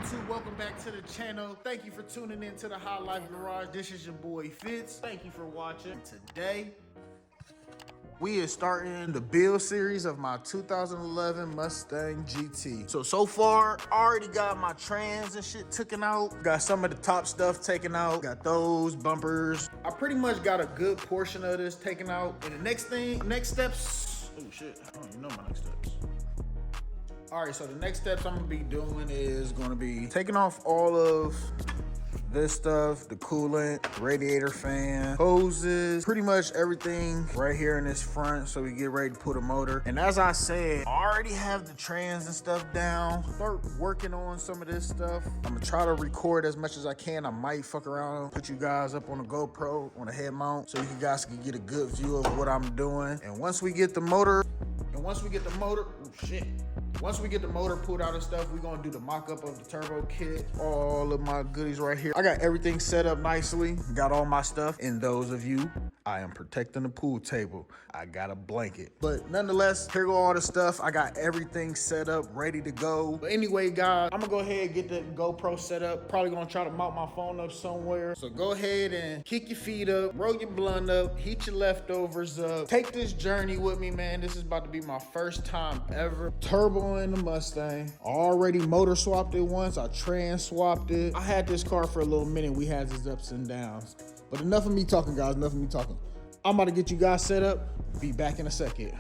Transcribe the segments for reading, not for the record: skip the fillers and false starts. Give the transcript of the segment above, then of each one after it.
YouTube? Welcome back to the channel. Thank you for tuning in to the High Life Garage. This is your boy Fitz. Thank you for watching. Today, we are starting the build series of my 2011 Mustang GT. So far, I already got my trans and shit taken out. Got some of the top stuff taken out. Got those bumpers. I pretty much got a good portion of this taken out. And the next steps, oh shit, I don't even know my next steps. All right, so the next steps I'm gonna be doing is gonna be taking off all of this stuff, the coolant, radiator fan, hoses, pretty much everything right here in this front so we get ready to put a motor. And as I said, I already have the trans and stuff down. Start working on some of this stuff. I'm gonna try to record as much as I can. I might fuck around, put you guys up on a GoPro on a head mount so you guys can get a good view of what I'm doing. And once we get the motor, once we get the motor pulled out and stuff, we're gonna do the mock-up of the turbo kit, all of my goodies right here. I got everything set up nicely, got all my stuff. And those of you, I am protecting the pool table. I got a blanket. But nonetheless, here go all the stuff. I got everything set up, ready to go. But anyway, guys, I'm gonna go ahead and get the GoPro set up. Probably gonna try to mount my phone up somewhere. So go ahead and kick your feet up, roll your blunt up, heat your leftovers up. Take this journey with me, man. This is about to be my first time ever turbo in the Mustang. Already motor swapped it once. I trans swapped it. I had this car for a little minute. We had its ups and downs. But enough of me talking, guys, enough of me talking. I'm about to get you guys set up. Be back in a second.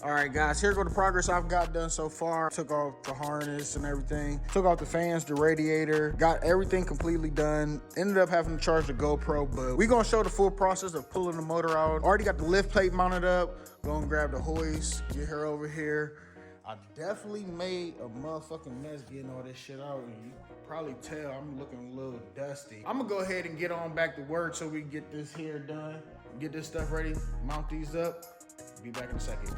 All right, guys, here go the progress I've got done so far. Took off the harness and everything. Took off the fans, the radiator. Got everything completely done. Ended up having to charge the GoPro, but we gonna show the full process of pulling the motor out. Already got the lift plate mounted up. Gonna grab the hoist, get her over here. I definitely made a motherfucking mess getting all this shit out. And you can probably tell I'm looking a little dusty. I'm gonna go ahead and get on back to work so we can get this here done. Get this stuff ready, mount these up. Be back in a second.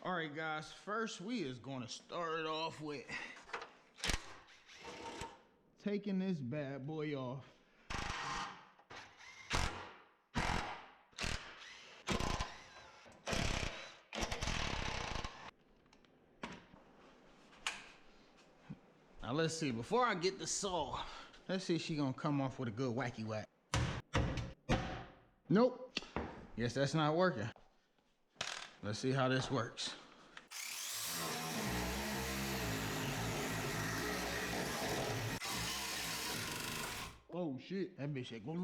All right, guys, first we is gonna start it off with taking this bad boy off. Now let's see, before I get the saw, let's see if she gonna come off with a good wacky whack. Nope, guess that's not working. Let's see how this works. Oh shit, that bitch like. Let's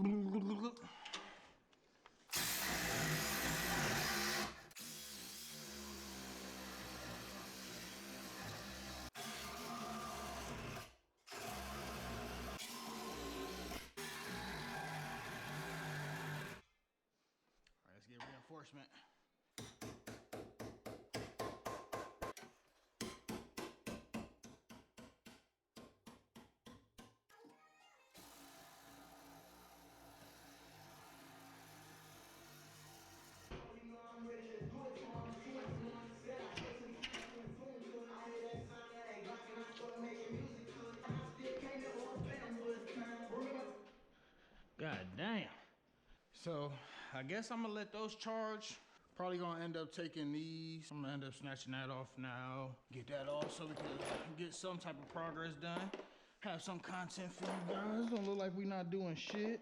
get reinforcement. Damn. So I guess I'm gonna let those charge. Probably gonna end up taking these. I'm gonna end up snatching that off now. Get that off so we can get some type of progress done. Have some content for you guys. Don't look like we not doing shit.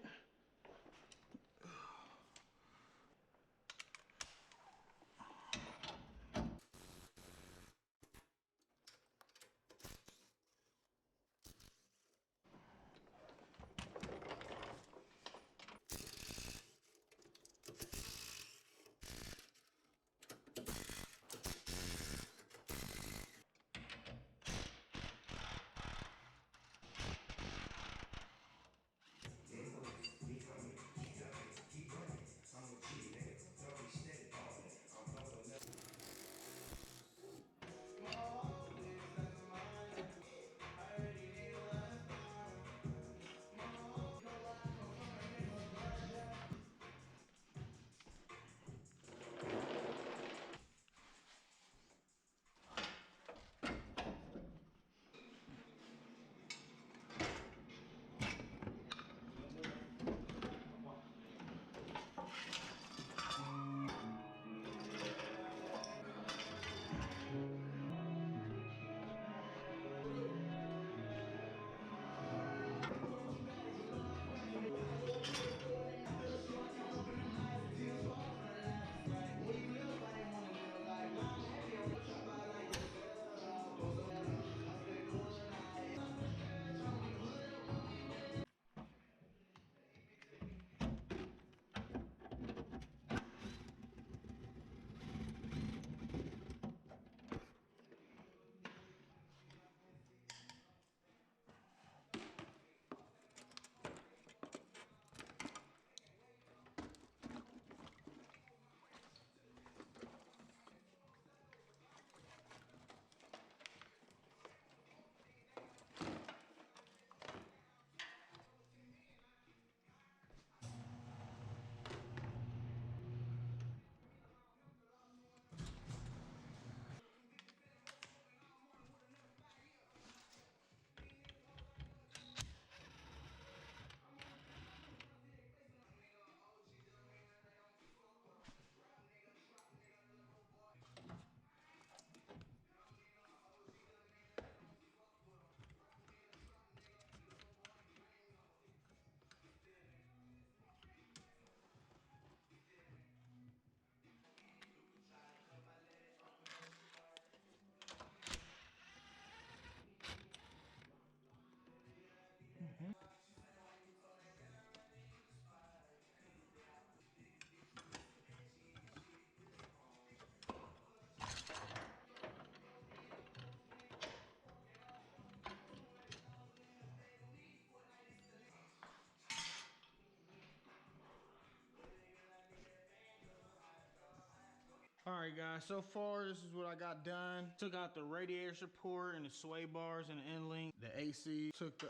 All right, guys, so far this is what I got done. Took out the radiator support and the sway bars and the end link, the AC. Took the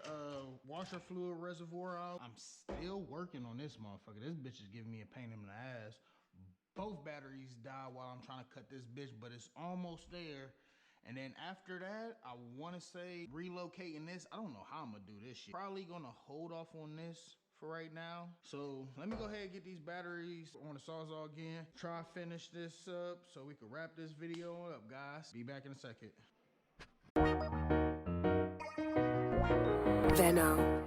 washer fluid reservoir out. I'm still working on this motherfucker. This bitch is giving me a pain in the ass. Both batteries died while I'm trying to cut this bitch, but it's almost there. And then after that, I want to say relocating this. I don't know how I'm gonna do this shit. Probably gonna hold off on this for right now. So let me go ahead and get these batteries on the Sawzall again. Try to finish this up so we can wrap this video up, guys. Be back in a second. Venom.